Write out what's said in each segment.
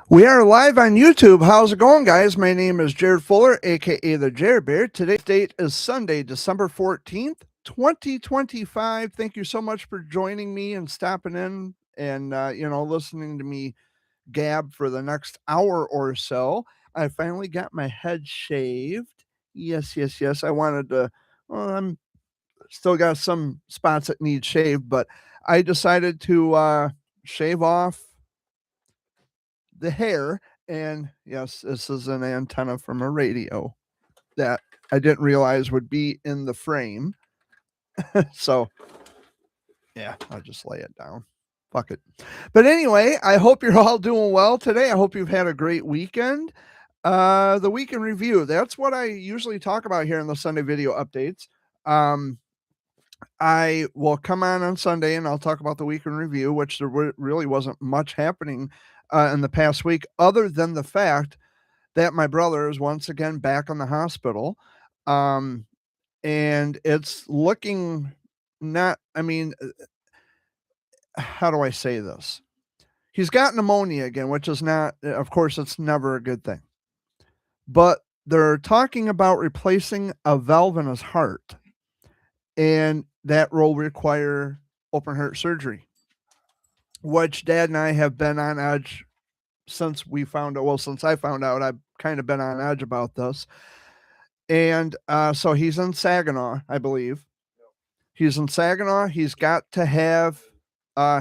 We are live on YouTube. How's it going, guys? My name is Jared Fuller, aka the Jared Bear. Today's date is Sunday, December 14th, 2025. Thank you so much for joining me and stopping in and listening to me gab for the next hour or so. I finally got my head shaved. Yes. I wanted to. Well, I'm still got some spots that need shaved, but I decided to shave off the hair. And yes, this is an antenna from a radio that I didn't realize would be in the frame. So yeah, I'll just lay it down. Fuck it. But anyway, I hope you're all doing well today. I hope you've had a great weekend. The weekend review, that's what I usually talk about here in the Sunday video updates. I will come on Sunday and I'll talk about the weekend review, which there really wasn't much happening in the past week, other than the fact that my brother is once again back in the hospital. And it's looking not, how do I say this? He's got pneumonia again, which is not, of course, it's never a good thing. But they're talking about replacing a valve in his heart, and that will require open heart surgery, which Dad and I have been on edge since we found out. Well, since I found out, I've kind of been on edge about this. And so he's in Saginaw, I believe. He's in Saginaw. He's got to have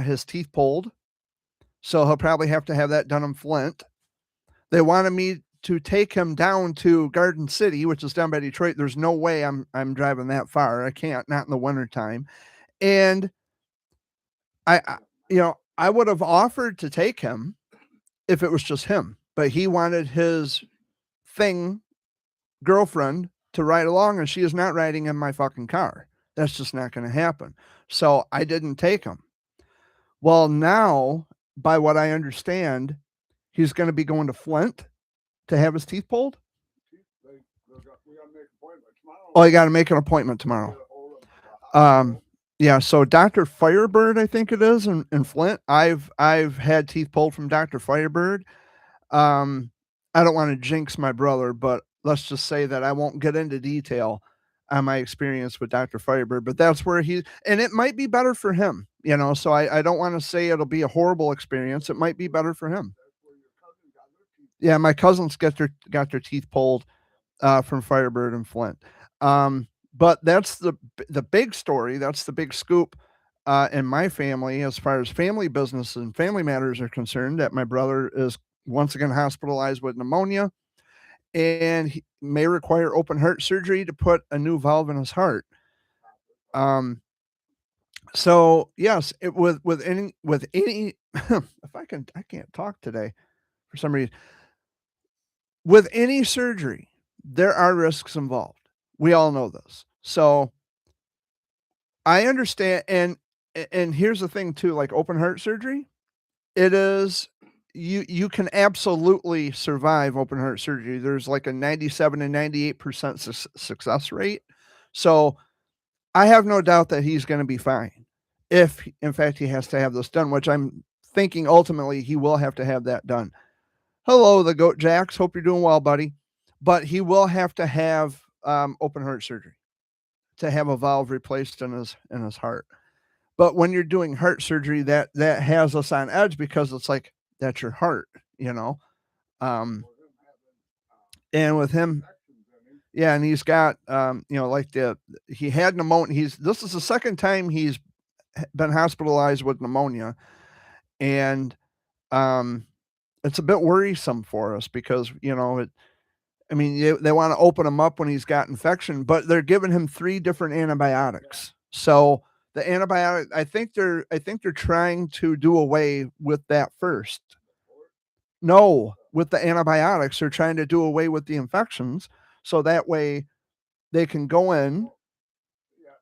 his teeth pulled. So he'll probably have to have that done in Flint. They wanted me to take him down to Garden City, which is down by Detroit. There's no way I'm driving that far. I can't, not in the wintertime. And I would have offered to take him if it was just him, but he wanted his girlfriend to ride along, and she is not riding in my fucking car. That's just not going to happen. So I didn't take him. Well, now, by what I understand, he's going to be going to Flint to have his teeth pulled. Oh, you got to make an appointment tomorrow. Yeah, so Dr. Firebird, I think it is in Flint. I've had teeth pulled from Dr. Firebird. I don't want to jinx my brother, but let's just say that I won't get into detail on my experience with Dr. Firebird, but that's where and it might be better for him, so I don't want to say it'll be a horrible experience. It might be better for him. Yeah, my cousins got their teeth pulled from Firebird in Flint. But that's the big story. That's the big scoop in my family as far as family business and family matters are concerned, that my brother is once again hospitalized with pneumonia, and he may require open heart surgery to put a new valve in his heart. So yes, with any if I can't talk today for some reason. With any surgery, there are risks involved. We all know this. So I understand, and here's the thing too, like open heart surgery, it is you can absolutely survive open heart surgery. There's like a 97 and 98% success rate. So I have no doubt that he's going to be fine if in fact he has to have this done, which I'm thinking ultimately he will have to have that done. Hello, the Goat Jacks. Hope you're doing well, buddy. But he will have to have open heart surgery to have a valve replaced in his heart. But when you're doing heart surgery, that has us on edge, because it's like, that's your heart, And with him, yeah, and he's got he had pneumonia. This is the second time he's been hospitalized with pneumonia, and it's a bit worrisome for us because they want to open him up when he's got infection, but they're giving him 3 different antibiotics. So the antibiotic, I think they're trying to do away with that first. No, with the antibiotics, they're trying to do away with the infections, so that way they can go in,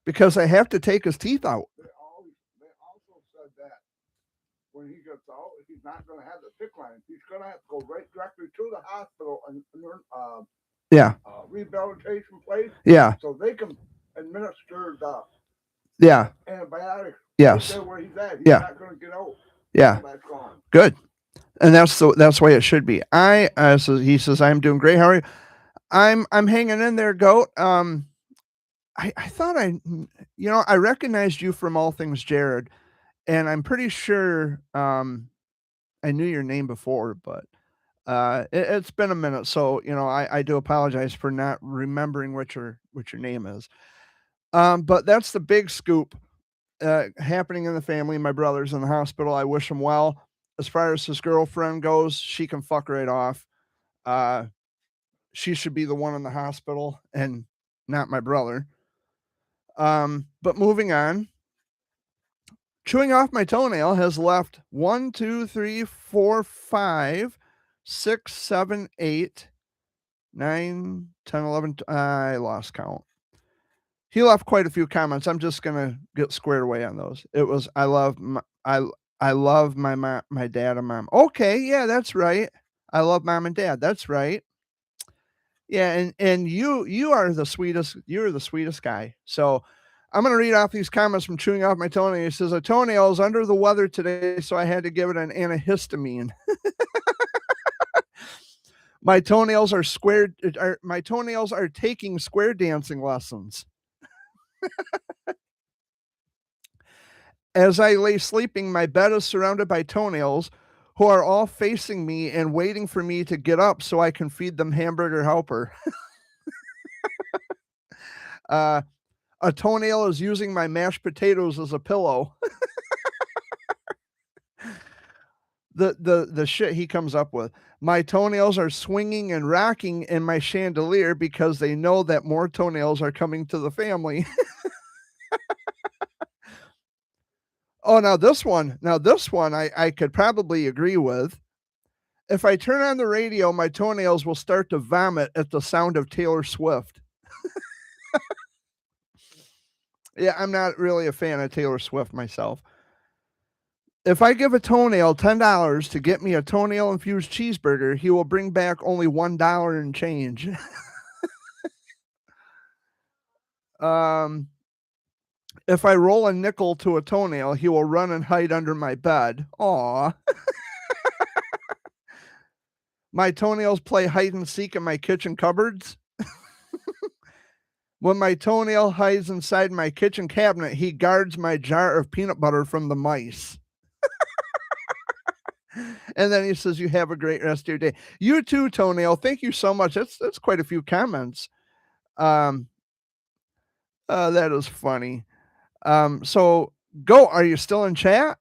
because they have to take his teeth out. They also said that when he gets out, he's not going to have the PICC line. He's going to have to go right directly to the hospital and rehabilitation place. Yeah. So they can administer the antibiotics. Yes. Right there where he's at. He's not going to get out. Yeah. Good. And that's the way it should be. So he says, "I'm doing great. How are you?" I'm hanging in there, goat. I thought I recognized you from All Things Jared, and I'm pretty sure, I knew your name before, but, it's been a minute, so, I do apologize for not remembering what your name is. But that's the big scoop, happening in the family. My brother's in the hospital. I wish him well. As far as his girlfriend goes, she can fuck right off. Uh, she should be the one in the hospital and not my brother. But moving on, chewing off my toenail has left 1, 2, 3, 4, 5, 6, 7, 8, 9, 10, 11. I lost count. He left quite a few comments. I'm just gonna get squared away on those. It was, I love my dad and mom. Okay, yeah, that's right. I love mom and dad. That's right. Yeah, and you're the sweetest guy. So I'm gonna read off these comments from chewing off my toenail. He says, "A toenail is under the weather today, so I had to give it an antihistamine. My toenails are taking square dancing lessons. As I lay sleeping, my bed is surrounded by toenails who are all facing me and waiting for me to get up so I can feed them hamburger helper. Uh, a toenail is using my mashed potatoes as a pillow." The shit he comes up with. "My toenails are swinging and rocking in my chandelier because they know that more toenails are coming to the family." Oh, now this one I could probably agree with. "If I turn on the radio, my toenails will start to vomit at the sound of Taylor Swift." Yeah, I'm not really a fan of Taylor Swift myself. "If I give a toenail $10 to get me a toenail-infused cheeseburger, he will bring back only $1 and change." Um, "If I roll a nickel to a toenail, he will run and hide under my bed." Aw. "My toenails play hide and seek in my kitchen cupboards. When my toenail hides inside my kitchen cabinet, he guards my jar of peanut butter from the mice." And then he says, "You have a great rest of your day." You too, toenail. Thank you so much. That's quite a few comments. Um, that is funny. So go. Are you still in chat?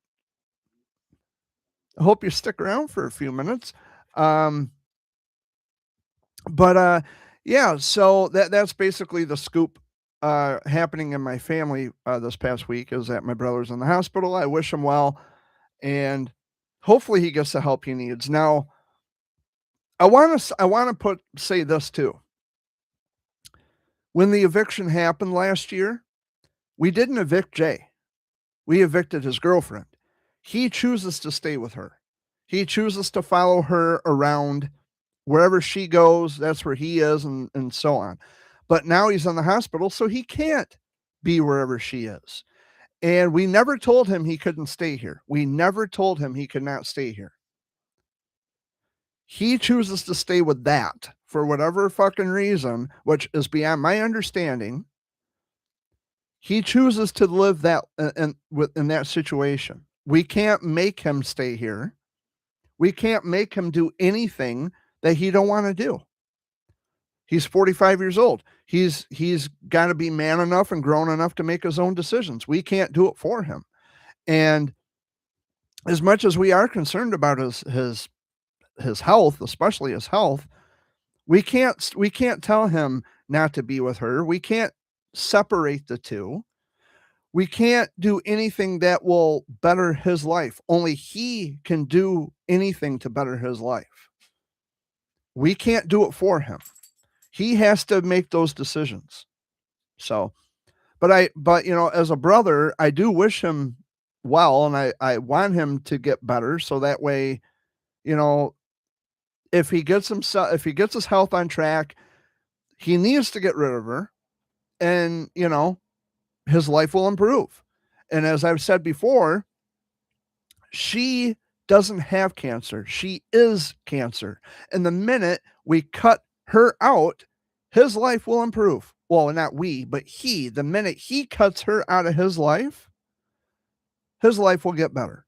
I hope you stick around for a few minutes. Um, but yeah, so that's basically the scoop happening in my family this past week is that my brother's in the hospital. I wish him well, and hopefully he gets the help he needs. Now, I want to put say this too. When the eviction happened last year, we didn't evict Jay. We evicted his girlfriend. He chooses to stay with her. He chooses to follow her around wherever she goes, that's where he is, and so on. But now he's in the hospital, so he can't be wherever she is. And we never told him he couldn't stay here. We never told him he could not stay here. He chooses to stay with that for whatever fucking reason, which is beyond my understanding. He chooses to live that in that situation. We can't make him stay here. We can't make him do anything that he don't want to do. He's 45 years old. He's got to be man enough and grown enough to make his own decisions. We can't do it for him. And as much as we are concerned about his health, especially his health, we can't tell him not to be with her. We can't separate the two. We can't do anything that will better his life. Only he can do anything to better his life. We can't do it for him. He has to make those decisions. So, but as a brother, I do wish him well, and I want him to get better so that way, you know, if he gets his health on track, he needs to get rid of her, and his life will improve. And as I've said before, She doesn't have cancer. She is cancer. And the minute we cut her out, his life will improve. Well, not we, but he. The minute he cuts her out of his life will get better.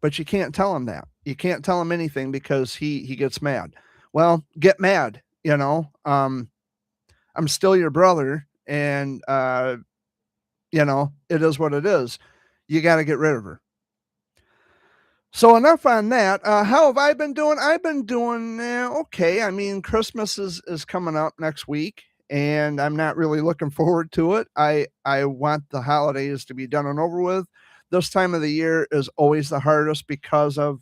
But you can't tell him that. You can't tell him anything because he gets mad. Well, get mad, you know. I'm still your brother, and you know, it is what it is. You got to get rid of her. So enough on that. How have I been doing? I've been doing okay. I mean, Christmas is coming up next week, and I'm not really looking forward to it. I want the holidays to be done and over with. This time of the year is always the hardest because of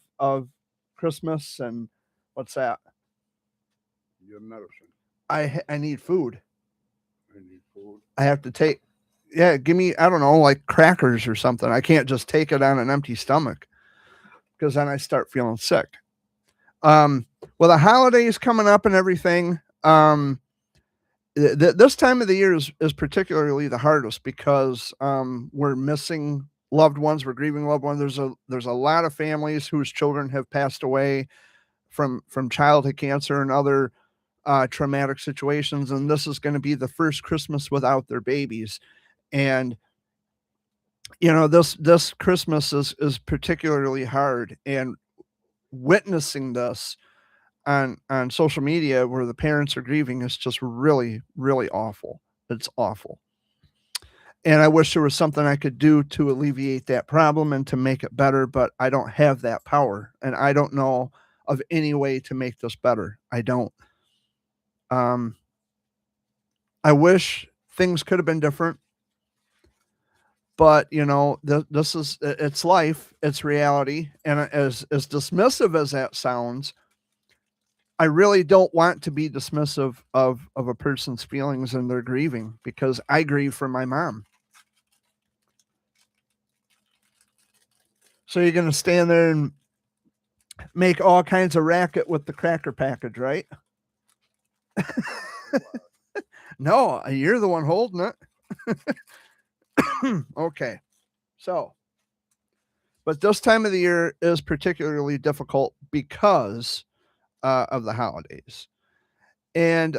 Christmas and what's that? Your medicine. I need food. I need food. I have to take. Yeah, give me, I don't know, like crackers or something. I can't just take it on an empty stomach because then I start feeling sick. Well, the holidays coming up and everything. This time of the year is particularly the hardest because we're missing loved ones, we're grieving loved ones. There's a lot of families whose children have passed away from childhood cancer and other traumatic situations, and this is going to be the first Christmas without their babies. And you know, this Christmas is particularly hard, and witnessing this on social media where the parents are grieving is just really, really awful. It's awful. And I wish there was something I could do to alleviate that problem and to make it better, but I don't have that power, and I don't know of any way to make this better. I don't. Um, I wish things could have been different, but you know, this is it's life, it's reality, and as dismissive as that sounds, I really don't want to be dismissive of a person's feelings and their grieving because I grieve for my mom. So you're gonna stand there and make all kinds of racket with the cracker package, right? No, you're the one holding it. Okay. So, but this time of the year is particularly difficult because of the holidays. And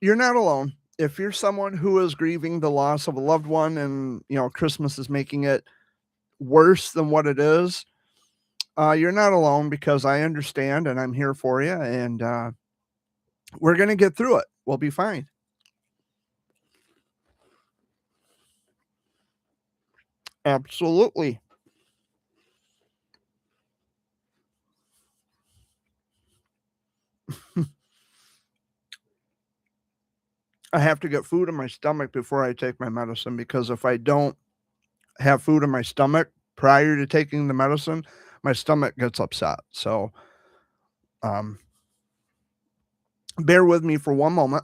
you're not alone. If you're someone who is grieving the loss of a loved one and, you know, Christmas is making it worse than what it is, you're not alone because I understand and I'm here for you. And we're going to get through it. We'll be fine. Absolutely. I have to get food in my stomach before I take my medicine because if I don't have food in my stomach prior to taking the medicine, my stomach gets upset. So, um, bear with me for one moment.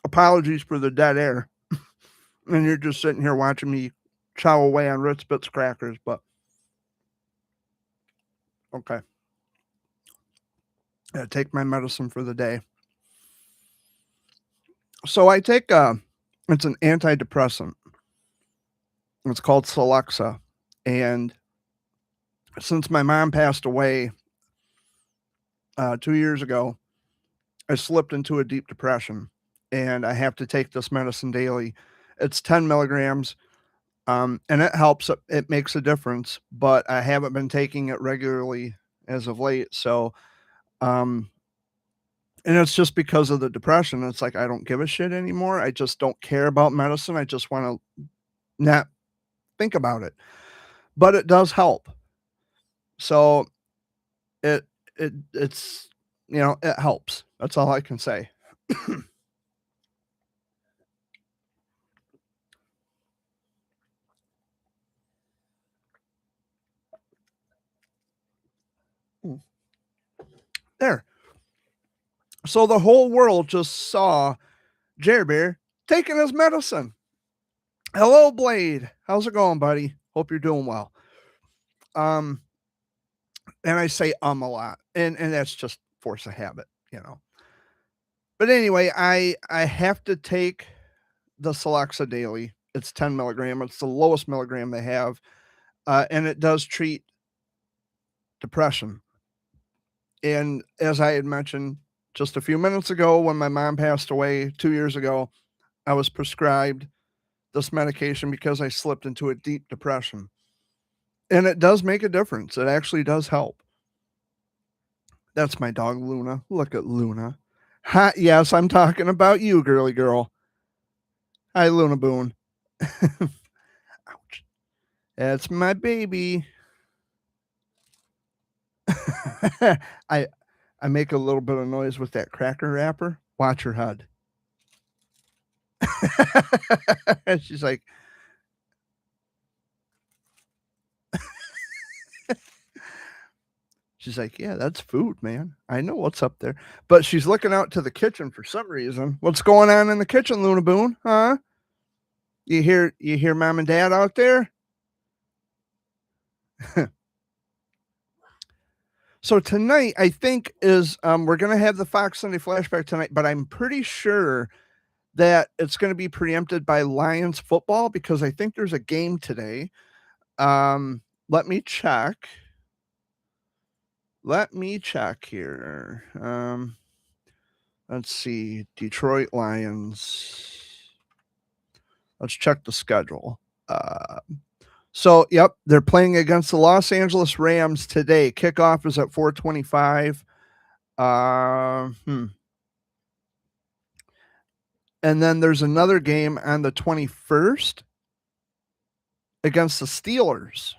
Apologies for the dead air. And you're just sitting here watching me chow away on Ritz Bits crackers, but okay. I take my medicine for the day. So I take it's an antidepressant. It's called Celexa. And since my mom passed away 2 years ago, I slipped into a deep depression and I have to take this medicine daily. It's 10 milligrams. And it helps. It makes a difference, but I haven't been taking it regularly as of late. So, um, and it's just because of the depression. It's like I don't give a shit anymore. I just don't care about medicine. I just want to not think about it. But it does help. So it it's you know, it helps. That's all I can say. Mm. There. So the whole world just saw Jerry Bear taking his medicine. Hello, Blade. How's it going, buddy? Hope you're doing well. Um, and I say a lot, and that's just force of habit, you know. But anyway, I have to take the Celexa daily. It's 10 milligram. It's the lowest milligram they have, and it does treat depression. And as I had mentioned just a few minutes ago, when my mom passed away 2 years ago, I was prescribed this medication because I slipped into a deep depression. And it does make a difference. It actually does help. That's my dog, Luna. Look at Luna. Hi, yes, I'm talking about you, girly girl. Hi, Luna Boone. Ouch. That's my baby. I make a little bit of noise with that cracker wrapper. Watch her head. She's like, yeah, that's food, man. I know what's up there. But she's looking out to the kitchen for some reason. What's going on in the kitchen, Luna Boone? Huh? You hear mom and dad out there? So tonight, I think is we're gonna have the Fox Sunday flashback tonight, but I'm pretty sure that it's gonna be preempted by Lions football because I think there's a game today. Let me check. Here. Let's see. Detroit Lions. Let's check the schedule. So, yep, they're playing against the Los Angeles Rams today. Kickoff is at 4:25. And then there's another game on the 21st against the Steelers.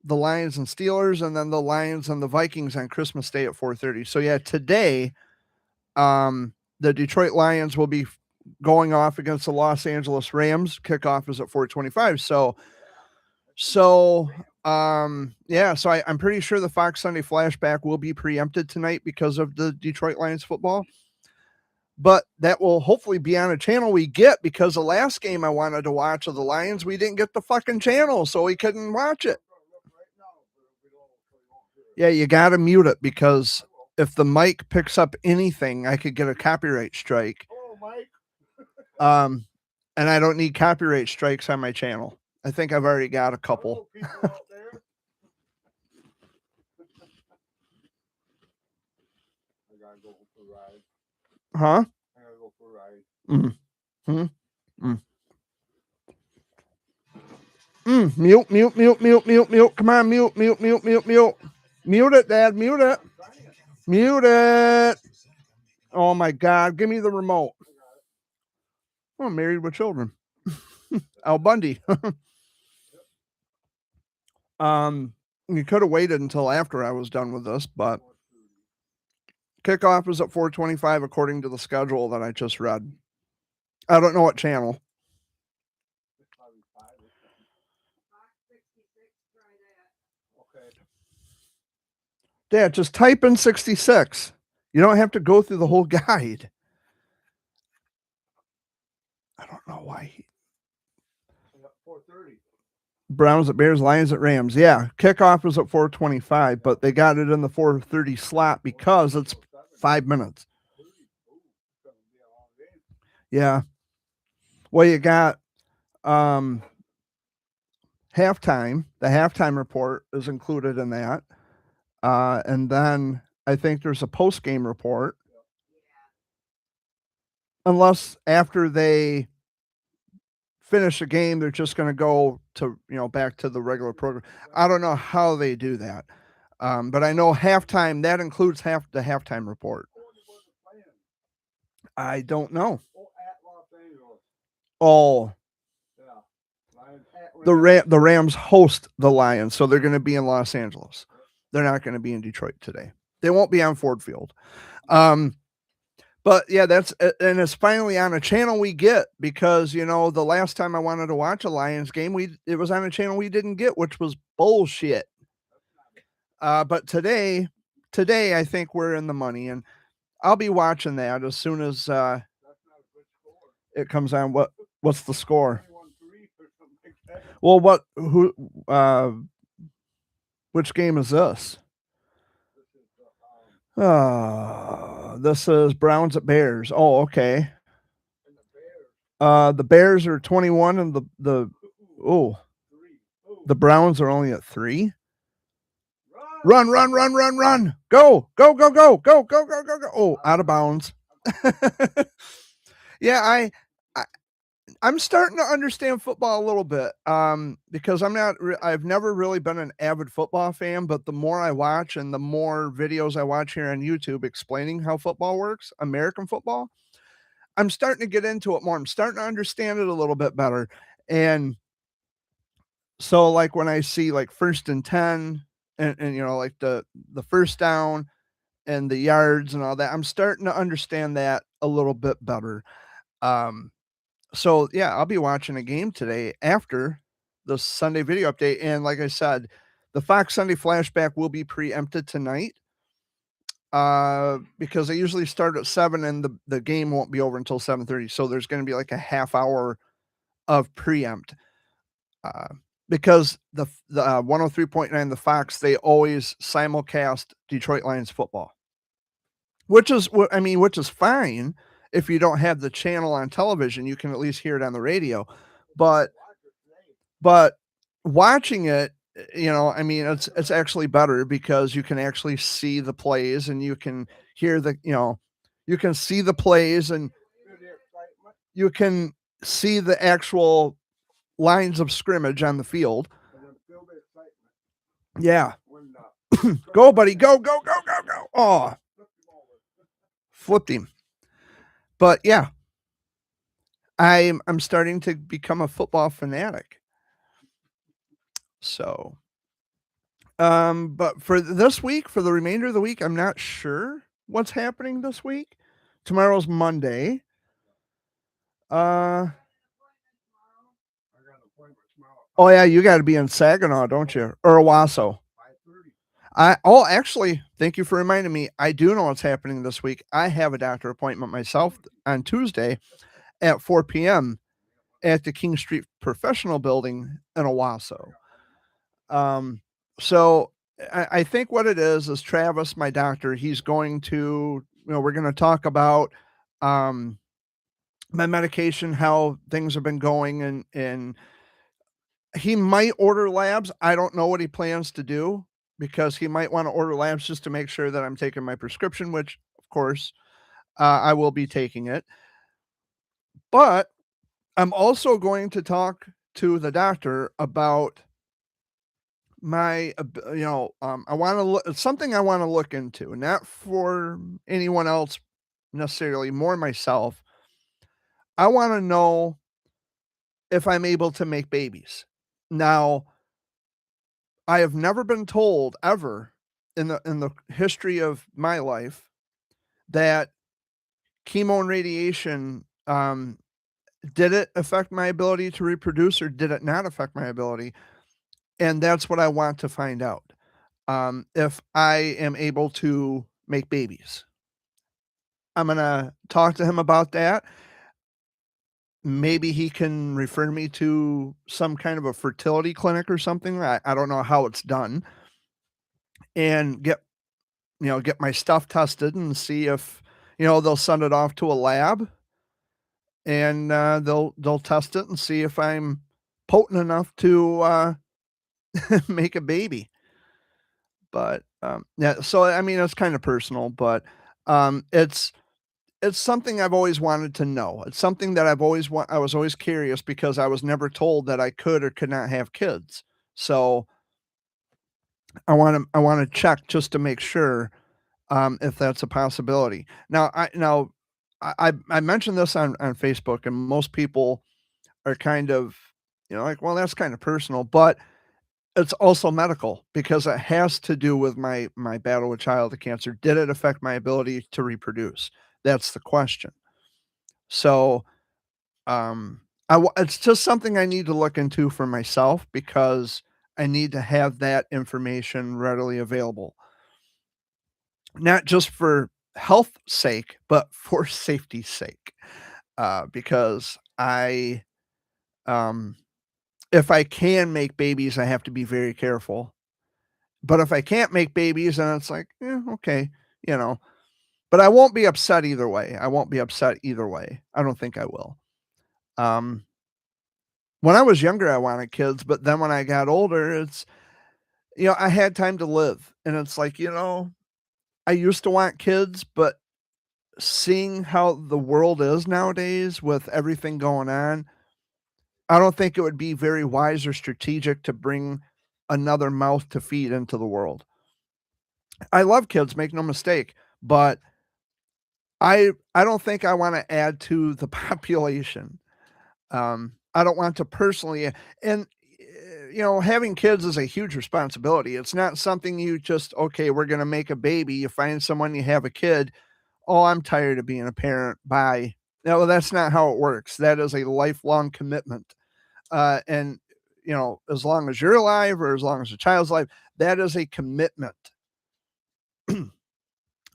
The Lions and Steelers, and then the Lions and the Vikings on Christmas Day at 4:30. So yeah, today, the Detroit Lions will be going off against the Los Angeles Rams. Kickoff is at 4:25. So I'm pretty sure the Fox Sunday flashback will be preempted tonight because of the Detroit Lions football. But that will hopefully be on a channel we get, because the last game I wanted to watch of the Lions, we didn't get the fucking channel, so we couldn't watch it. Yeah, you got to mute it, because if the mic picks up anything, I could get a copyright strike. And I don't need copyright strikes on my channel. I think I've already got a couple. Huh? I gotta go for a ride. Mute. Come on, mute. Mute it, Dad. Mute it. Oh my God. Give me the remote. Oh, Married with Children. Al Bundy. You could have waited until after I was done with this, but kickoff is at 4:25 according to the schedule that I just read. I don't know what channel. Dad, just type in 66. You don't have to go through the whole guide. I don't know why. 4:30. Browns at Bears, Lions at Rams. Yeah, kickoff is at 4:25, but they got it in the 4:30 slot because it's 5 minutes. Yeah. Well, you got halftime. The halftime report is included in that. And then I think there's a post-game report. Unless after they finish a game, they're just going to go to, back to the regular program. I don't know how they do that. But I know halftime, that includes the halftime report. I don't know. Oh, the Rams host the Lions, so they're going to be in Los Angeles. They're not going to be in Detroit today. They won't be on Ford Field. But yeah, and it's finally on a channel we get, because, the last time I wanted to watch a Lions game, it was on a channel we didn't get, which was bullshit. But today I think we're in the money, and I'll be watching that as soon as it comes on. What's the score? Well, which game is this? This is Browns at Bears. Oh, okay. And the Bears, The Bears are 21 and the oh, 3. Oh, the Browns are only at 3. run! Run. Go. Oh, out of bounds. Yeah, I I'm starting to understand football a little bit, because I've never really been an avid football fan, but the more I watch and the more videos I watch here on YouTube explaining how football works, American football, I'm starting to get into it more. I'm starting to understand it a little bit better. And so like when I see like 1st and 10 and like the first down and the yards and all that, I'm starting to understand that a little bit better. Um So, yeah, I'll be watching a game today after the Sunday video update, and like I said, the Fox Sunday flashback will be preempted tonight, because they usually start at 7 and the game won't be over until 7:30, so there's gonna be, like, a half hour of preempt, uh, because the 103.9, the Fox, they always simulcast Detroit Lions football, which is fine if you don't have the channel on television, you can at least hear it on the radio, but Watch it today. But watching it, it's actually better because you can actually see the plays and you can hear you can see the plays and Feel the excitement you can see the actual lines of scrimmage on the field. and then feel the excitement Yeah. when Go, buddy. Go. Oh, flip him over. flipped him. But yeah, I'm starting to become a football fanatic. So, but for this week, for the remainder of the week, I'm not sure what's happening this week. Tomorrow's Monday. Uh, I got an appointment tomorrow oh yeah, you got to be in Saginaw, don't you? Or Owasso. at 5:30. Actually, thank you for reminding me. I do know what's happening this week. I have a doctor appointment myself on Tuesday at 4 p.m. at the King Street Professional Building in Owasso. Um, so I think what it is Travis, my doctor, he's going to, we're going to talk about um, my medication, how things have been going, and he might order labs. I don't know what he plans to do because he might want to order labs just to make sure that I'm taking my prescription, which of course I will be taking it. But I'm also going to talk to the doctor about my I want to look it's something I want to look into, not for anyone else necessarily, more myself. I want to know if I'm able to make babies. Now, I have never been told ever in the history of my life that chemo and radiation, did it affect my ability to reproduce or did it not affect my ability? And that's what I want to find out. If I am able to make babies. I'm gonna talk to him about that. Maybe he can refer me to some kind of a fertility clinic or something. I don't know how it's done. And get my stuff tested and see if, they'll send it off to a lab and they'll test it and see if I'm potent enough to make a baby. But yeah, so I mean it's kind of personal, but it's something I've always wanted to know. It's something that I was always curious because I was never told that I could or could not have kids. So I want to check just to make sure if that's a possibility. I mentioned this on Facebook, and most people are kind of like, well, that's kind of personal, but it's also medical because it has to do with my battle with childhood cancer. Did it affect my ability to reproduce? That's the question. So Um, it's just something I need to look into for myself because I need to have that information readily available. Not just for health sake, but for safety's sake. Because um, if I can make babies, I have to be very careful. But if I can't make babies, then it's like, okay, you know, but I won't be upset either way. I won't be upset either way. I don't think I will. Um, when I was younger, I wanted kids, but then when I got older, I had time to live. And it's like, I used to want kids, but seeing how the world is nowadays with everything going on, I don't think it would be very wise or strategic to bring another mouth to feed into the world. I love kids, make no mistake, but I don't think I want to add to the population. I don't want to personally, and having kids is a huge responsibility. It's not something you just, okay, we're going to make a baby. You find someone, you have a kid. Oh, I'm tired of being a parent. Bye. No, that's not how it works. That is a lifelong commitment. And as long as you're alive or as long as the child's alive, that is a commitment.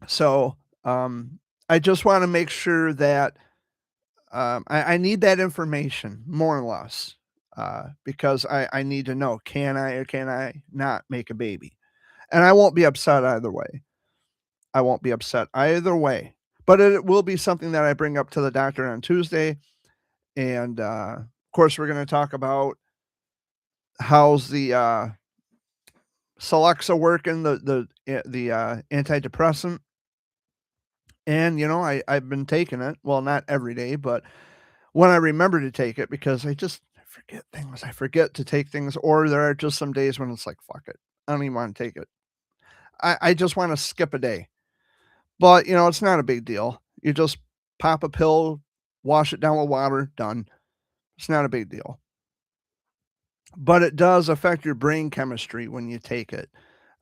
So I just want to make sure that I need that information more or less because I need to know, can I or can I not make a baby? And I won't be upset either way. I won't be upset either way. But it will be something that I bring up to the doctor on Tuesday. And of course, we're going to talk about how's the Celexa working, the antidepressant. And I've been taking it. Well, not every day, but when I remember to take it, because I forget things. I forget to take things, or there are just some days when it's like, fuck it. I don't even want to take it. I just want to skip a day. But it's not a big deal. You just pop a pill, wash it down with water, done. It's not a big deal. But it does affect your brain chemistry when you take it.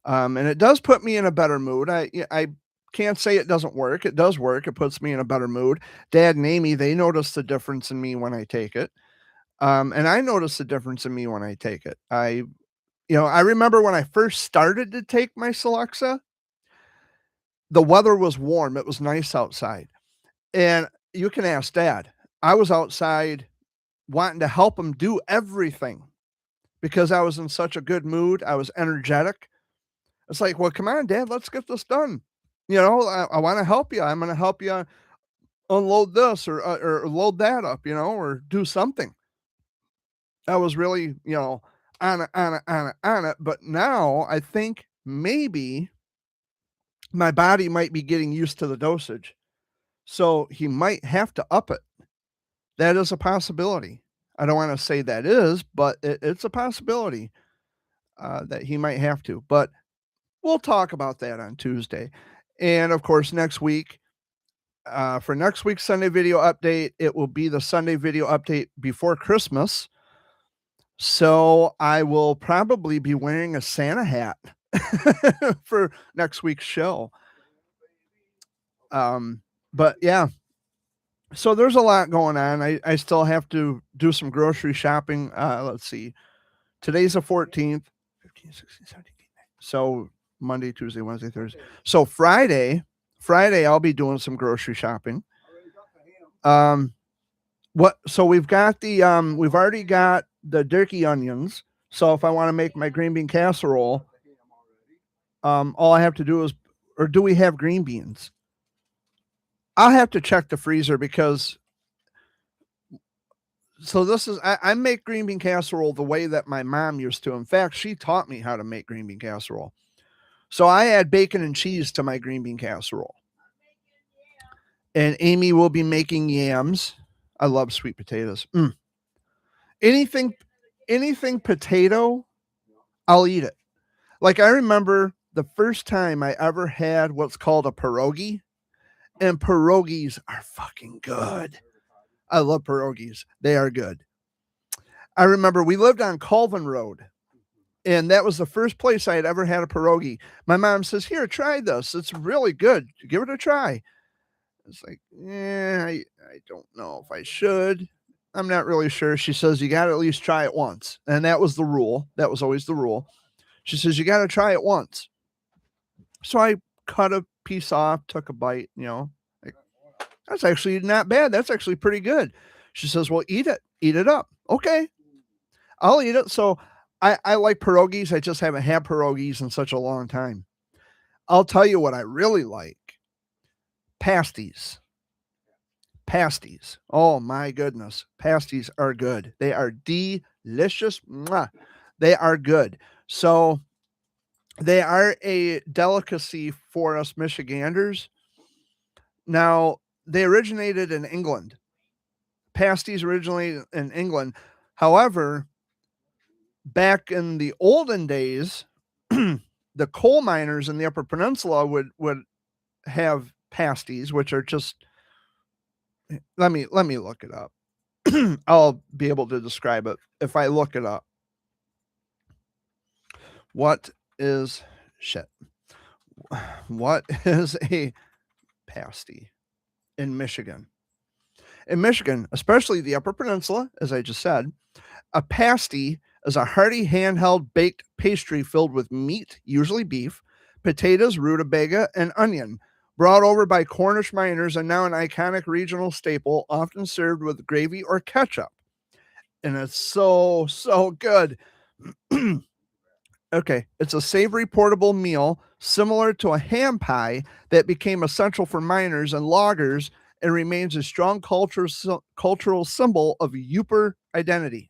And it does put me in a better mood. I can't say it doesn't work. It does work. It puts me in a better mood. Dad and Amy, they notice the difference in me when I take it. And I notice the difference in me when I take it. I remember when I first started to take my Celexa, the weather was warm. It was nice outside. And you can ask Dad. I was outside wanting to help him do everything because I was in such a good mood. I was energetic. It's like, well, come on, Dad, let's get this done. I want to help you. I'm going to help you unload this or load that up, or do something. I was really, on it. But now I think maybe my body might be getting used to the dosage. So he might have to up it. That is a possibility. I don't want to say that is, but it's a possibility that he might have to. But we'll talk about that on Tuesday. And of course, next week, for next week's Sunday video update, it will be the Sunday video update before Christmas. So I will probably be wearing a Santa hat for next week's show. But yeah, so there's a lot going on. I still have to do some grocery shopping. Let's see. Today's the 14th, 15, 16, 17, 18. So Monday, Tuesday, Wednesday, Thursday. So Friday, I'll be doing some grocery shopping. So we've got we've already got the Durkee onions. So if I want to make my green bean casserole, all I have to do is, or do we have green beans? I'll have to check the freezer because, so this is, I make green bean casserole the way that my mom used to. In fact, she taught me how to make green bean casserole. So I add bacon and cheese to my green bean casserole. And Amy will be making yams. I love sweet potatoes. Anything potato, I'll eat it. Like I remember the first time I ever had what's called a pierogi, and pierogies are fucking good. I love pierogies. They are good. I remember we lived on Colvin Road, and that was the first place I had ever had a pierogi. My mom says, here, try this. It's really good. Give it a try. It's like, I don't know if I should. I'm not really sure. She says, you got to at least try it once. And that was the rule. That was always the rule. She says, you got to try it once. So I cut a piece off, took a bite, like, that's actually not bad. That's actually pretty good. She says, well, eat it up. Okay, I'll eat it. So I like pierogies. I just haven't had pierogies in such a long time. I'll tell you what I really like. Pasties. Pasties. Oh my goodness. Pasties are good. They are delicious. Mwah. They are good. So they are a delicacy for us Michiganders. Now, they originated in England. Pasties originally in England. However, back in the olden days, the coal miners in the Upper Peninsula would have pasties, which are just let me look it up. I'll be able to describe it if I look it up. What is shit? What is a pasty in Michigan? In Michigan, especially the Upper Peninsula, as I just said, a pasty is a hearty handheld baked pastry filled with meat, usually beef, potatoes, rutabaga, and onion, brought over by Cornish miners and now an iconic regional staple, often served with gravy or ketchup. And it's so, so good. Okay, it's a savory portable meal similar to a ham pie that became essential for miners and loggers and remains a strong cultural symbol of Yooper identity.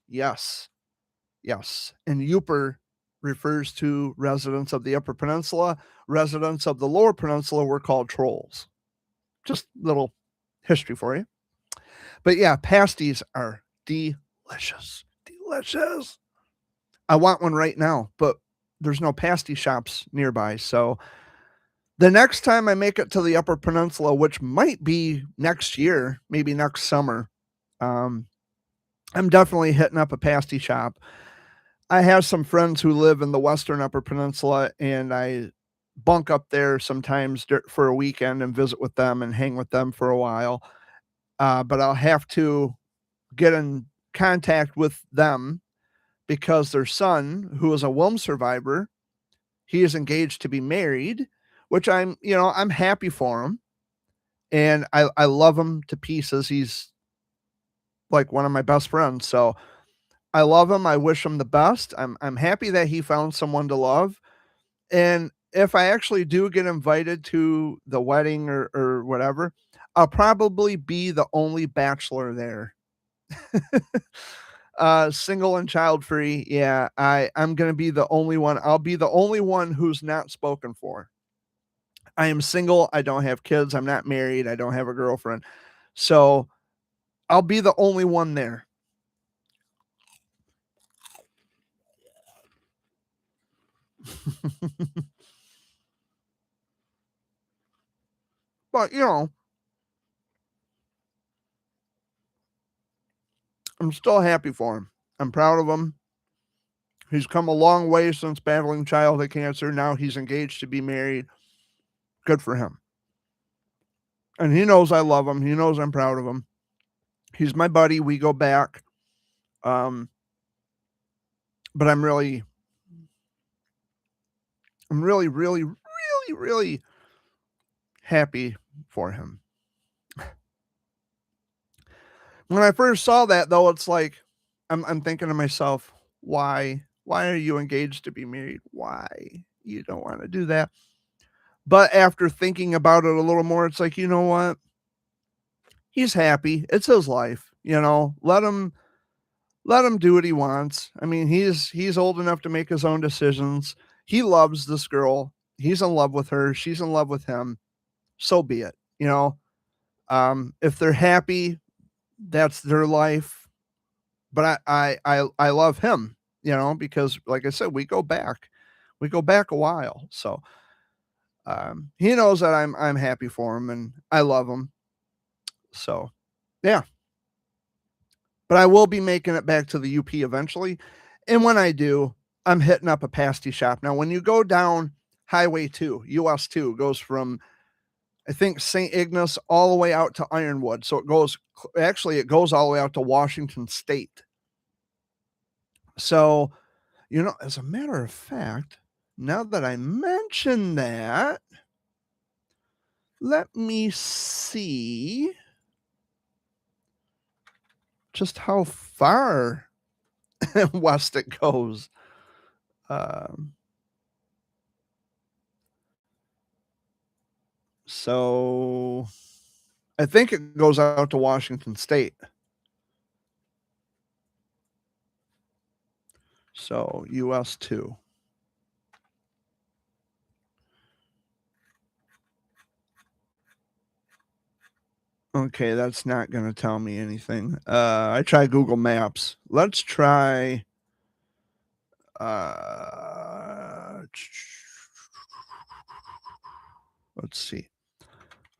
Yes, yes. And Yooper refers to residents of the Upper Peninsula. Residents of the Lower Peninsula were called trolls. Just little history for you. But yeah, pasties are delicious. Delicious. I want one right now, but there's no pasty shops nearby. So the next time I make it to the Upper Peninsula, which might be next year, maybe next summer, I'm definitely hitting up a pasty shop. I have some friends who live in the Western Upper Peninsula, and I bunk up there sometimes for a weekend and visit with them and hang with them for a while. But I'll have to get in contact with them because their son, who is a Wilm survivor, he is engaged to be married, which I'm happy for him. And I love him to pieces. He's like one of my best friends. So I love him. I wish him the best. I'm happy that he found someone to love. And if I actually do get invited to the wedding or whatever, I'll probably be the only bachelor there. Single and child free. Yeah, I'm gonna be the only one. I'll be the only one who's not spoken for. I am single. I don't have kids. I'm not married. I don't have a girlfriend. So I'll be the only one there. But I'm still happy for him. I'm proud of him. He's come a long way since battling childhood cancer. Now he's engaged to be married. Good for him. And he knows I love him. He knows I'm proud of him. He's my buddy. We go back. Um, but I'm really, really, really, really happy for him. When I first saw that, though, it's like I'm thinking to myself, why? Why are you engaged to be married? Why? You don't want to do that. But after thinking about it a little more, it's like, you know what? He's happy. It's his life. Let him do what he wants. I mean, he's old enough to make his own decisions. He loves this girl. He's in love with her. She's in love with him. So be it. If they're happy, that's their life. But I love him, because like I said, we go back a while. So he knows that I'm happy for him and I love him. So yeah. But I will be making it back to the UP eventually. And when I do, I'm hitting up a pasty shop. Now, when you go down Highway 2, US 2 goes from, I think, St. Ignace all the way out to Ironwood. So it goes all the way out to Washington State. So, as a matter of fact, now that I mention that, let me see just how far west it goes. So I think it goes out to Washington State. So US 2. Okay, that's not gonna tell me anything. I tried Google Maps. Let's try, uh, let's see.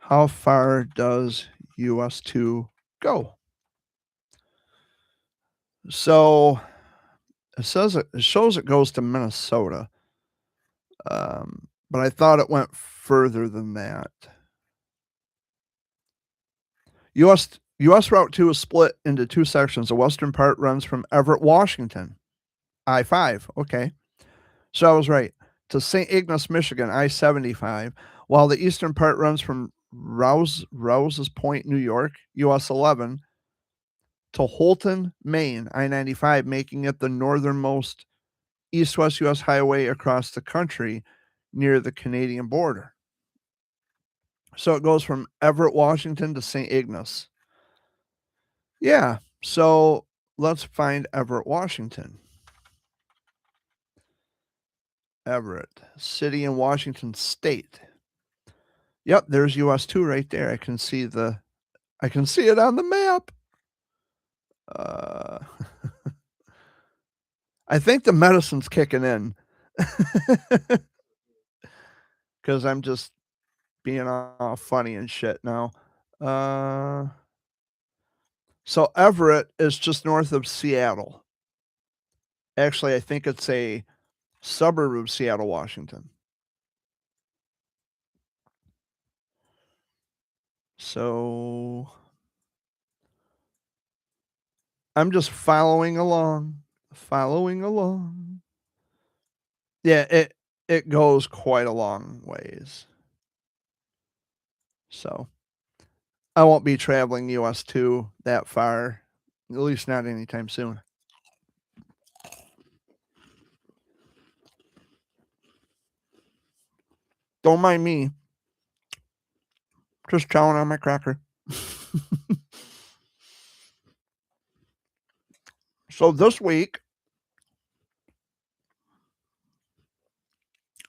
How far does US 2 go? So it shows it goes to Minnesota. But I thought it went further than that. US Route 2 is split into 2 sections. The western part runs from Everett, Washington, I-5, okay. So I was right, to St. Ignace, Michigan, I-75, while the eastern part runs from Rouse's Point, New York, US 11, to Holton, Maine, I-95, making it the northernmost east-west US highway across the country near the Canadian border. So it goes from Everett, Washington to St. Ignace. Yeah, so let's find Everett, Washington. Everett, city in Washington state. Yep, there's US 2 right there. I can see it on the map. Uh, I think the medicine's kicking in. Because I'm just being all funny and shit now. So Everett is just north of Seattle. Actually, I think it's a suburb of Seattle, Washington. So I'm just following along. Yeah, it goes quite a long ways. So I won't be traveling US 2 that far, at least not anytime soon. Don't mind me. Just chowing on my cracker. So this week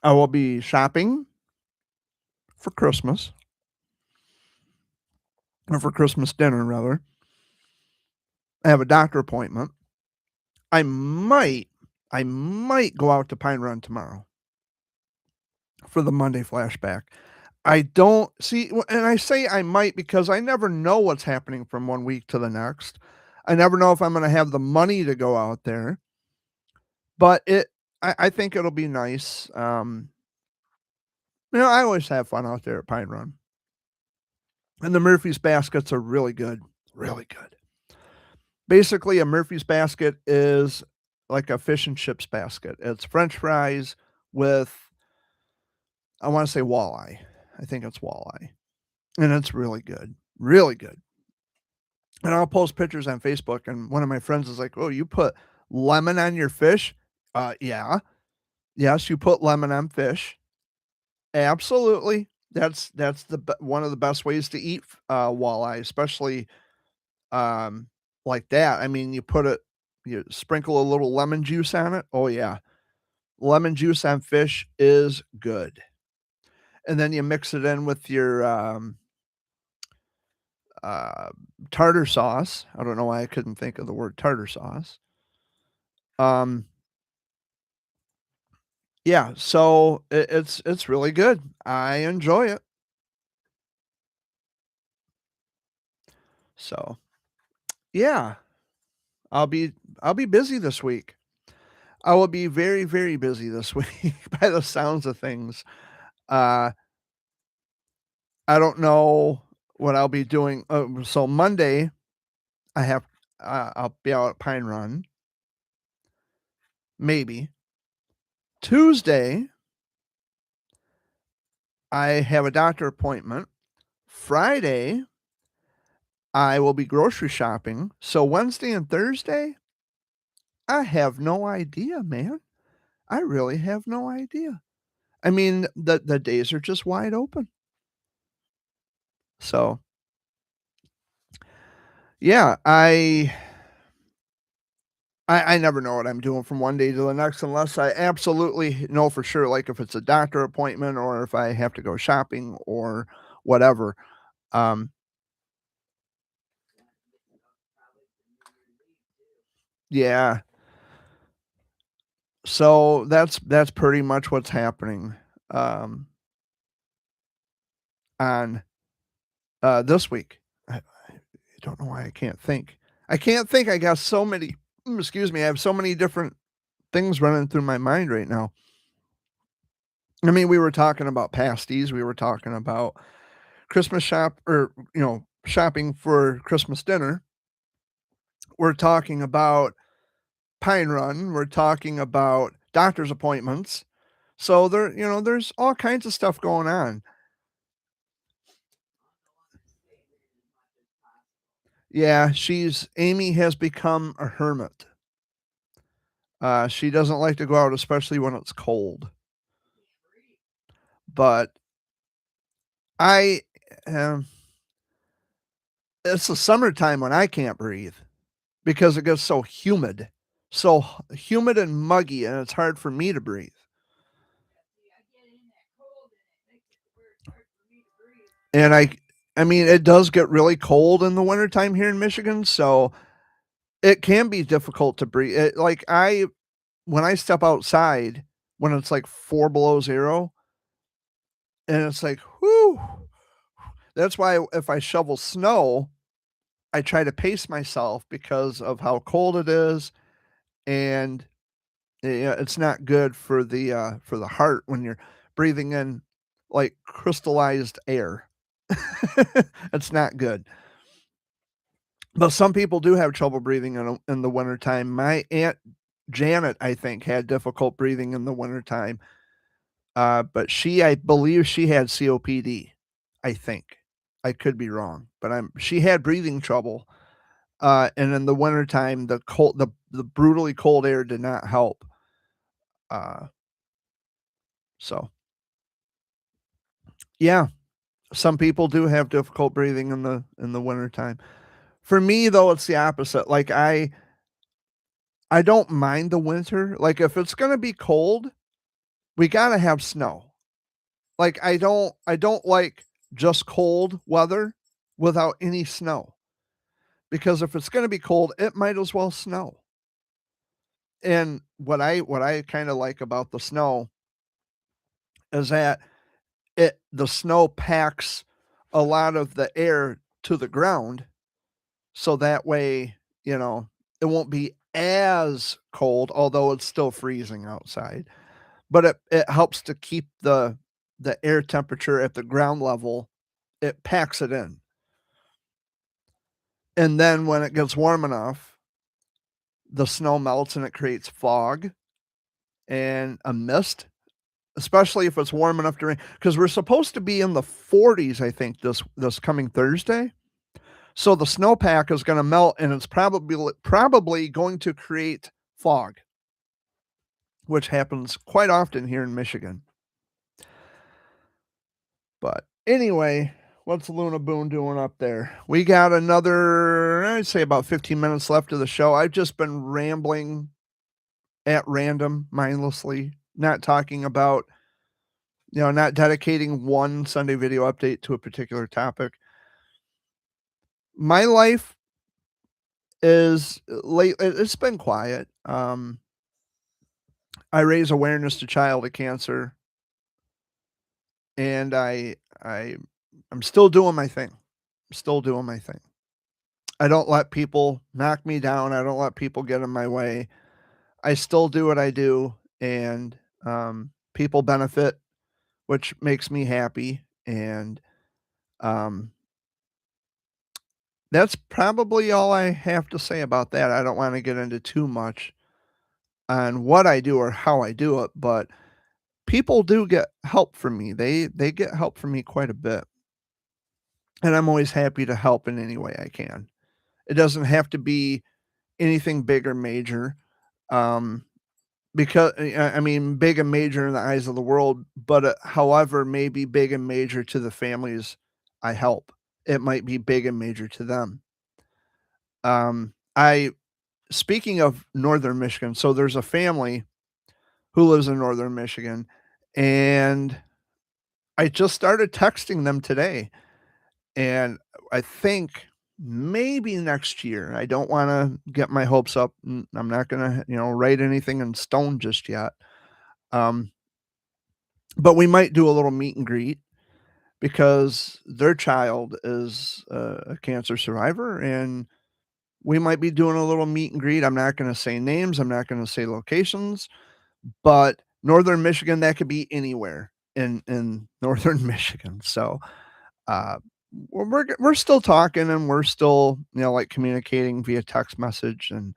I will be shopping for Christmas. Or for Christmas dinner rather. I have a doctor appointment. I might go out to Pine Run tomorrow for the Monday flashback. I don't see, and I say I might because I never know what's happening from one week to the next. I never know if I'm going to have the money to go out there, but I think it'll be nice. I always have fun out there at Pine Run, and the Murphy's baskets are really good, really good. Basically, a Murphy's basket is like a fish and chips basket. It's French fries with, I want to say walleye. I think it's walleye, and it's really good, really good. And I'll post pictures on Facebook, and one of my friends is like, "Oh, you put lemon on your fish?" Yeah. Yes, you put lemon on fish. Absolutely. That's one of the best ways to eat walleye, especially like that. I mean, you sprinkle a little lemon juice on it. Oh yeah, lemon juice on fish is good. And then you mix it in with your uh, tartar sauce. I don't know why I couldn't think of the word tartar sauce. Um, yeah, so it's really good. I enjoy it. So yeah, I'll be I'll be busy this week. I will be very, very busy this week by the sounds of things. Uh, I don't know what I'll be doing. So Monday, I have I'll be out at Pine Run. Maybe Tuesday, I have a doctor appointment. Friday, I will be grocery shopping. So Wednesday and Thursday, I have no idea, man. I really have no idea. I mean, the days are just wide open. So, yeah, I never know what I'm doing from one day to the next unless I absolutely know for sure, like, if it's a doctor appointment or if I have to go shopping or whatever. Um, yeah. So that's pretty much what's happening, um, on, this week. I don't know why I can't think. I can't think, I got so many excuse me, I have so many different things running through my mind right now. I mean, we were talking about pasties, we were talking about Christmas shop or, shopping for Christmas dinner. We're talking about Pine Run, we're talking about doctor's appointments. So there's all kinds of stuff going on. Yeah, she's Amy has become a hermit. She doesn't like to go out, especially when it's cold. But I, um, it's the summertime when I can't breathe because it gets so humid and muggy, and it's hard for me to breathe. And I mean, it does get really cold in the wintertime here in Michigan, so it can be difficult to breathe. Like when I step outside when it's like 4 below 0, and it's like, whoo. That's why if I shovel snow, I try to pace myself because of how cold it is, and yeah, it's not good for the heart when you're breathing in like crystallized air. It's not good. But some people do have trouble breathing in the wintertime. My aunt Janet, I think, had difficult breathing in the wintertime. But I believe she had COPD, I think. I could be wrong, but she had breathing trouble. And in the wintertime, the brutally cold air did not help. Uh, so yeah, some people do have difficult breathing in the wintertime. For me though, it's the opposite. Like I don't mind the winter. Like if it's gonna be cold, we gotta have snow. Like I don't like just cold weather without any snow. Because if it's gonna be cold, it might as well snow. And what I kinda like about the snow is that the snow packs a lot of the air to the ground, so that way, it won't be as cold, although it's still freezing outside. But it helps to keep the air temperature at the ground level. It packs it in. And then when it gets warm enough, the snow melts and it creates fog and a mist, especially if it's warm enough to rain. Because we're supposed to be in the 40s, I think, this coming Thursday. So the snowpack is gonna melt and it's probably going to create fog, which happens quite often here in Michigan. But anyway, what's Luna Boone doing up there? We got another, I'd say about 15 minutes left of the show. I've just been rambling at random, mindlessly, not talking about, not dedicating one Sunday video update to a particular topic. My life is it's been quiet. I raise awareness to childhood cancer, and I I'm still doing my thing. Still doing my thing. I don't let people knock me down. I don't let people get in my way. I still do what I do, and people benefit, which makes me happy. And um, that's probably all I have to say about that. I don't want to get into too much on what I do or how I do it, but people do get help from me. They get help from me quite a bit, and I'm always happy to help in any way I can. It doesn't have to be anything big or major, um, because I mean, big and major in the eyes of the world, but however, maybe big and major to the families I help. it might be big and major to them. I Speaking of Northern Michigan, so there's a family who lives in Northern Michigan, and I just started texting them today, and I think maybe next year. I don't wanna get my hopes up, I'm not gonna, write anything in stone just yet, um, but we might do a little meet and greet because their child is a cancer survivor, and we might be doing a little meet and greet. I'm not gonna say names, I'm not gonna say locations, but Northern Michigan, that could be anywhere in Northern Michigan. So, uh, we're still talking and we're still, like, communicating via text message, and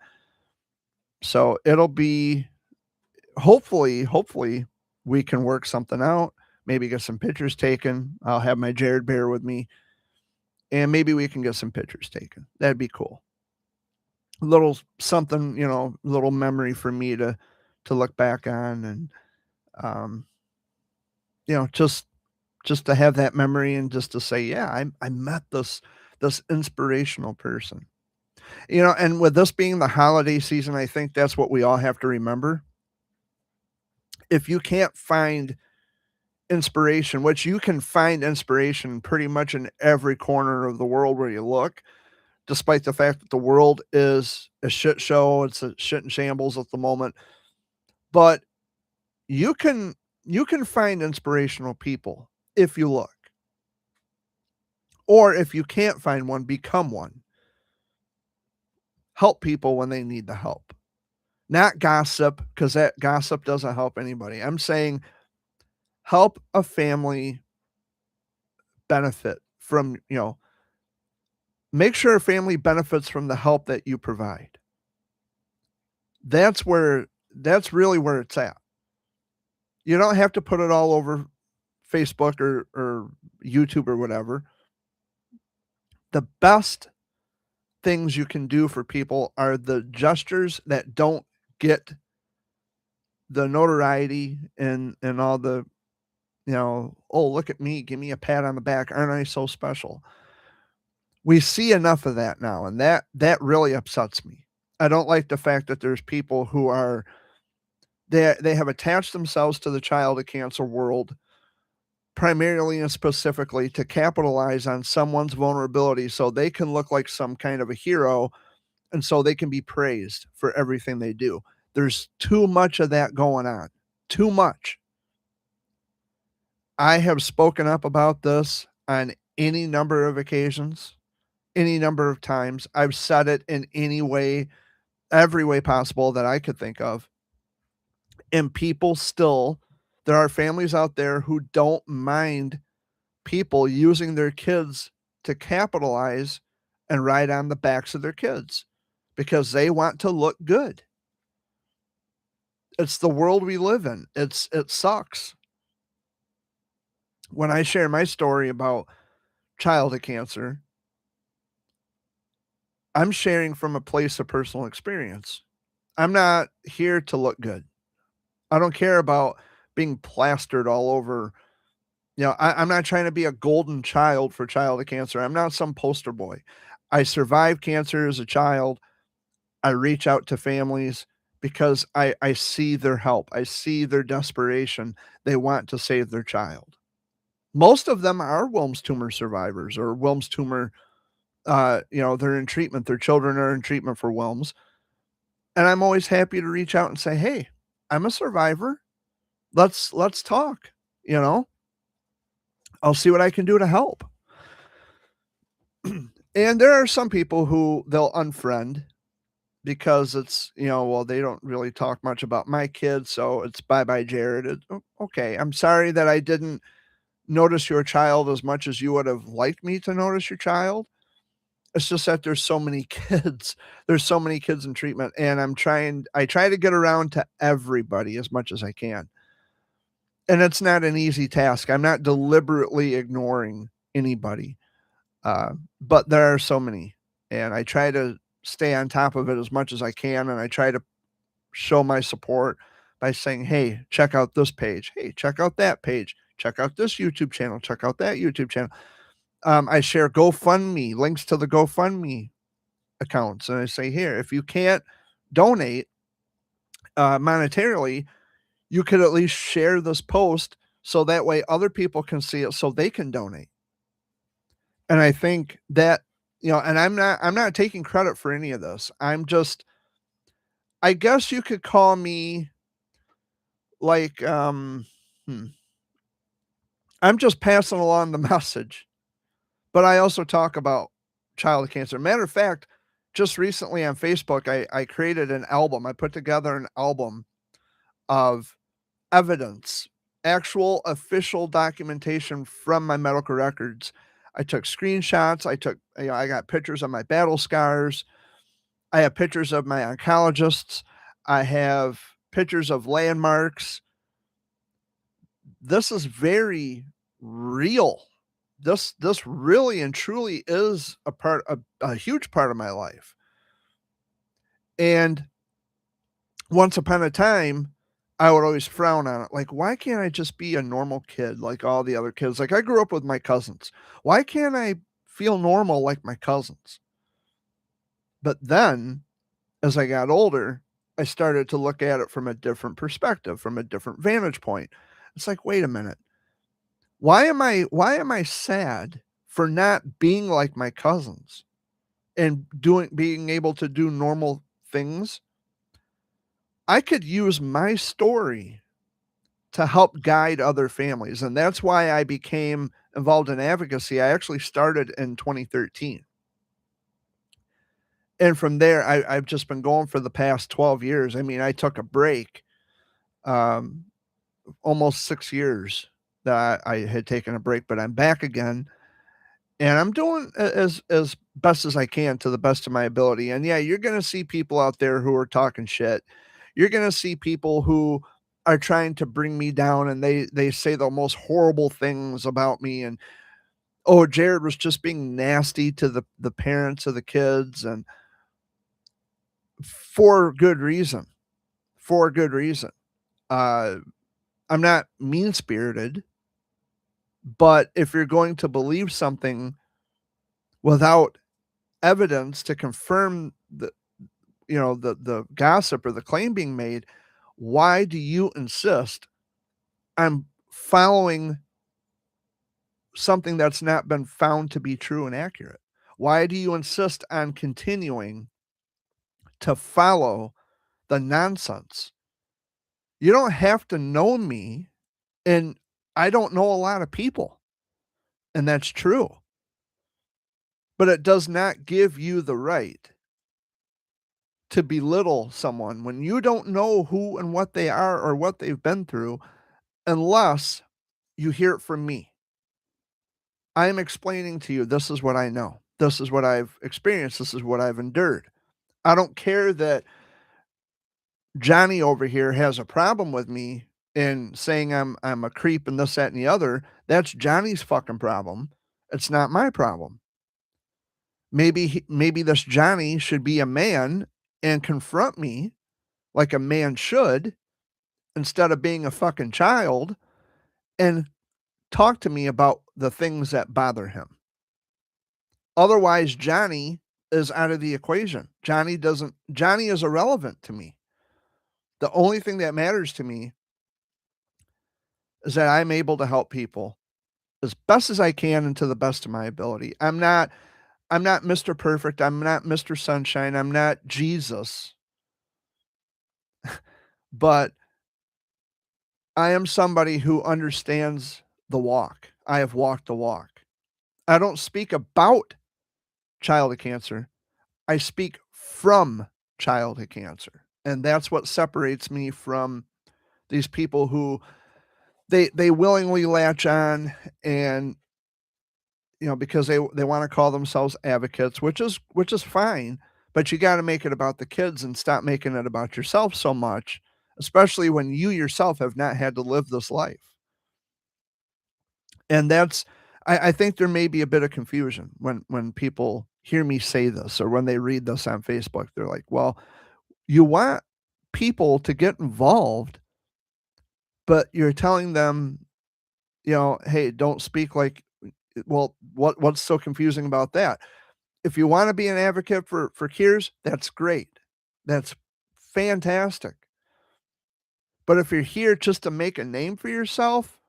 so it'll be hopefully, we can work something out, maybe get some pictures taken. I'll have my Jared Bear with me, and maybe we can get some pictures taken. That'd be cool. A little something, little memory for me to look back on, and, um, just to have that memory and just to say, "Yeah, I met this inspirational person." And with this being the holiday season, I think that's what we all have to remember. If you can't find inspiration, which you can find inspiration pretty much in every corner of the world where you look, despite the fact that the world is a shit show, it's a shit in shambles at the moment, but you can you can find inspirational people if you look. Or if you can't find one, become one. Help people when they need the help. Not gossip, because that gossip doesn't help anybody. I'm saying help a family benefit from, make sure a family benefits from the help that you provide. That's where that's really where it's at. You don't have to put it all over Facebook or YouTube or whatever. The best things you can do for people are the gestures that don't get the notoriety and all the, "Oh, look at me, give me a pat on the back, aren't I so special?" We see enough of that now, and that really upsets me. I don't like the fact that there's people who are they have attached themselves to the child of cancer world primarily and specifically to capitalize on someone's vulnerability so they can look like some kind of a hero and so they can be praised for everything they do. There's too much of that going on. Too much. I have spoken up about this on any number of occasions, any number of times. I've said it in any way, every way possible that I could think of. And people still, there are families out there who don't mind people using their kids to capitalize and ride on the backs of their kids because they want to look good. It's the world we live in. It sucks. When I share my story about childhood cancer, I'm sharing from a place of personal experience. I'm not here to look good. I don't care about being plastered all over. I'm not trying to be a golden child for childhood cancer. I'm not some poster boy. I survived cancer as a child. I reach out to families because I see their help. I see their desperation. They want to save their child. Most of them are Wilms tumor survivors or Wilms tumor, they're in treatment. Their children are in treatment for Wilms. And I'm always happy to reach out and say, "Hey, I'm a survivor. Let's talk." You know, I'll see what I can do to help. And there are some people who they'll unfriend because it's, well, they don't really talk much about my kids, so it's bye bye, Jared. Okay, I'm sorry that I didn't notice your child as much as you would have liked me to notice your child. It's just that there's so many kids. There's so many kids in treatment, and I try to get around to everybody as much as I can. And it's not an easy task. I'm not deliberately ignoring anybody. But there are so many, and I try to stay on top of it as much as I can, and I try to show my support by saying, "Hey, check out this page. Hey, check out that page. Check out this YouTube channel. Check out that YouTube channel." I share GoFundMe, links to the GoFundMe accounts, and I say, "Here, if you can't donate, monetarily, you could at least share this post so that way other people can see it so they can donate." And I think that, and I'm not taking credit for any of this. I'm just I guess you could call me like, hmm, I'm just passing along the message, but I also talk about child cancer. Matter of fact, just recently on Facebook, I created an album. I put together an album of evidence, actual official documentation from my medical records. I took screenshots. I got pictures of my battle scars. I have pictures of my oncologists. I have pictures of landmarks. This is very real. This really and truly is a huge part of my life. And once upon a time, I would always frown on it. Like, why can't I just be a normal kid like all the other kids? Like, I grew up with my cousins. Why can't I feel normal like my cousins? But then, as I got older, I started to look at it from a different perspective, from a different vantage point. It's like, wait a minute. Why am I sad for not being like my cousins and being able to do normal things? I could use my story to help guide other families, and that's why I became involved in advocacy. I actually started in 2013. And from there, I've just been going for the past 12 years. I mean, I took a break, um, almost 6 years that I had taken a break, but I'm back again, and I'm doing as best as I can to the best of my ability. And yeah, you're gonna see people out there who are talking shit. You're gonna see people who are trying to bring me down, and they say the most horrible things about me, and, "Oh, Jared was just being nasty to the parents of the kids," and for good reason, for good reason. Uh, I'm not mean-spirited, but if you're going to believe something without evidence to confirm the gossip or the claim being made, why do you insist on following something that's not been found to be true and accurate? Why do you insist on continuing to follow the nonsense? You don't have to know me, and I don't know a lot of people, and that's true. But it does not give you the right to belittle someone when you don't know who and what they are or what they've been through unless you hear it from me. I am explaining to you, this is what I know. This is what I've experienced. This is what I've endured. I don't care that Johnny over here has a problem with me and saying I'm a creep and this, that, and the other. That's Johnny's fucking problem. It's not my problem. Maybe this Johnny should be a man and confront me like a man should instead of being a fucking child and talk to me about the things that bother him. Otherwise, Johnny is out of the equation. Johnny is irrelevant to me. The only thing that matters to me is that I'm able to help people as best as I can and to the best of my ability. I'm not Mr. Perfect. I'm not Mr. Sunshine. I'm not Jesus, but I am somebody who understands the walk. I have walked the walk. I don't speak about childhood cancer. I speak from childhood cancer. And that's what separates me from these people who they willingly latch on and because they want to call themselves advocates, which is fine, but you got to make it about the kids and stop making it about yourself so much, especially when you yourself have not had to live this life. And I think there may be a bit of confusion when people hear me say this or when they read this on Facebook. They're like, well, you want people to get involved, but you're telling them, hey, don't speak like Well, what's so confusing about that? If you wanna be an advocate for cures, that's great. That's fantastic. But if you're here just to make a name for yourself,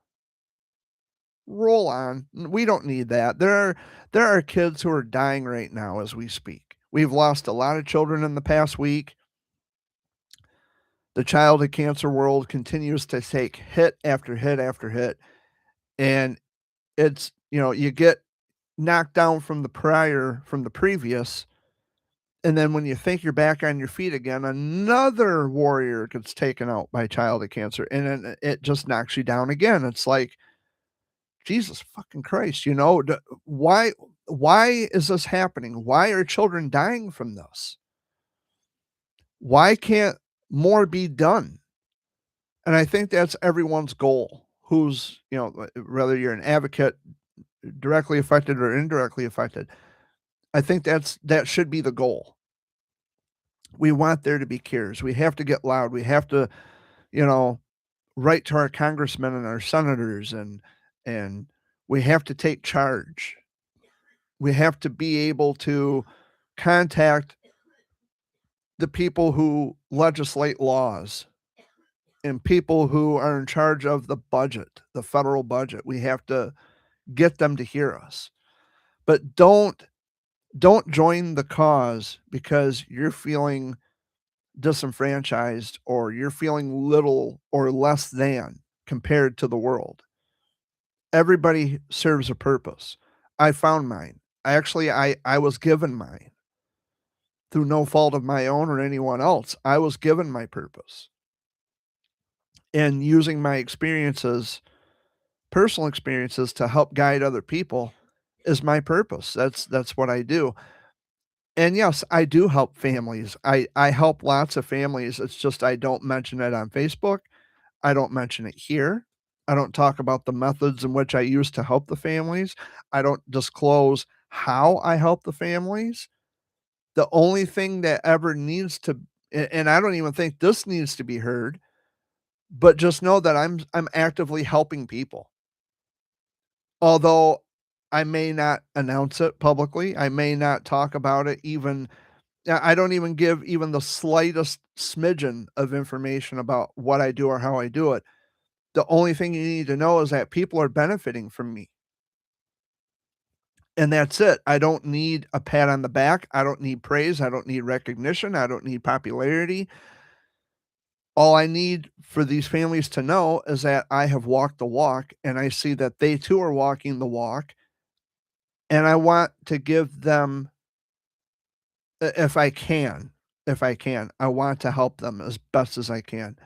roll on. We don't need that. There are kids who are dying right now as we speak. We've lost a lot of children in the past week. The childhood cancer world continues to take hit after hit after hit, and it's, you get knocked down from the previous, and then when you think you're back on your feet again, another warrior gets taken out by childhood cancer, and then it just knocks you down again. It's like, Jesus fucking Christ, why is this happening? Why are children dying from this? Why can't more be done? And I think that's everyone's goal who's, whether you're an advocate directly affected or indirectly affected. I think that should be the goal. We want there to be cures. We have to get loud. We have to, you know, write to our congressmen and our senators, and we have to take charge. We have to be able to contact the people who legislate laws and people who are in charge of the budget, the federal budget. We have to get them to hear us. But don't join the cause because you're feeling disenfranchised or you're feeling little or less than compared to the world. Everybody serves a purpose. I found mine. I was given mine through no fault of my own or anyone else. I was given my purpose. And using my experiences, personal experiences to help guide other people is my purpose. That's what I do. And yes, I do help families. I help lots of families. It's just I don't mention it on Facebook. I don't mention it here. I don't talk about the methods in which I use to help the families. I don't disclose how I help the families. The only thing that ever needs to and I don't even think this needs to be heard, but just know that I'm actively helping people. Although I may not announce it publicly, I may not talk about it even. I don't even give even the slightest smidgen of information about what I do or how I do it. The only thing you need to know is that people are benefiting from me. And that's it. I don't need a pat on the back. I don't need praise. I don't need recognition. I don't need popularity. All I need for these families to know is that I have walked the walk and I see that they too are walking the walk. And I want to give them, if I can, I want to help them as best as I can.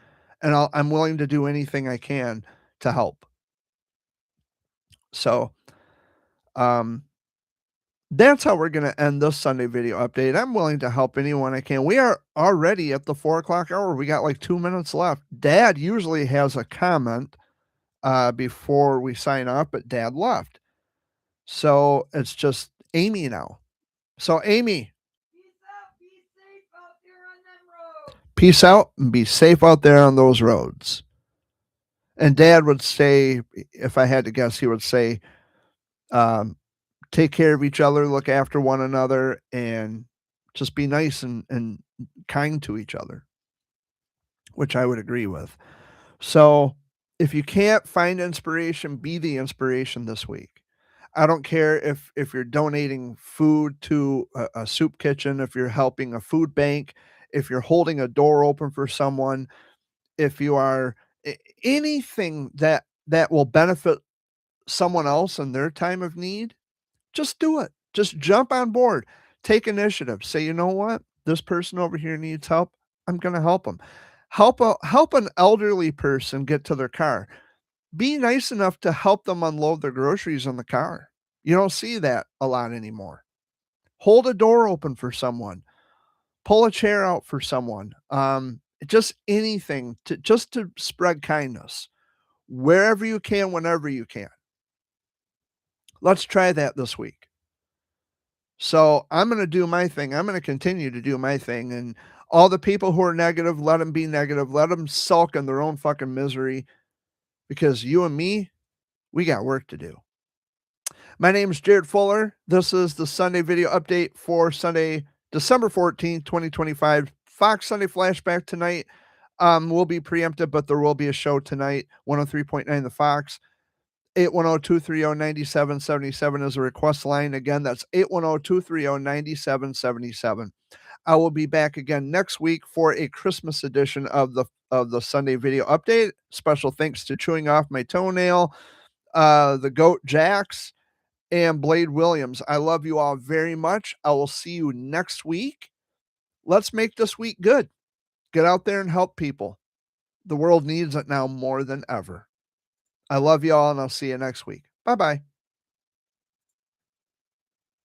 And I'm willing to do anything I can to help. So, um, that's how we're going to end this Sunday video update. I'm willing to help anyone I can. We are already at the 4 o'clock hour. We got like 2 minutes left. Dad usually has a comment before we sign off, but Dad left. So it's just Amy now. So, Amy, peace out and be safe out there on those roads. And Dad would say, if I had to guess, he would say, take care of each other, look after one another, and just be nice and kind to each other, which I would agree with. So if you can't find inspiration, be the inspiration this week. I don't care if you're donating food to a soup kitchen, if you're helping a food bank, if you're holding a door open for someone, if you are anything that will benefit someone else in their time of need, just do it. Just jump on board. Take initiative. Say, you know what? This person over here needs help. I'm going to help them. Help an elderly person get to their car. Be nice enough to help them unload their groceries in the car. You don't see that a lot anymore. Hold a door open for someone. Pull a chair out for someone. Just anything to spread kindness wherever you can, whenever you can. Let's try that this week. So I'm going to do my thing. I'm going to continue to do my thing. And all the people who are negative, let them be negative. Let them sulk in their own fucking misery because you and me, we got work to do. My name is Jared Fuller. This is the Sunday video update for Sunday, December 14th, 2025. Fox Sunday Flashback tonight will be preempted, but there will be a show tonight. 103.9 The Fox. 810-230-9777 is a request line. Again, that's 810-230-9777. I will be back again next week for a Christmas edition of the Sunday video update. Special thanks to Chewing Off My Toenail, the Goat Jax, and Blade Williams. I love you all very much. I will see you next week. Let's make this week good. Get out there and help people. The world needs it now more than ever. I love you all, and I'll see you next week. Bye-bye.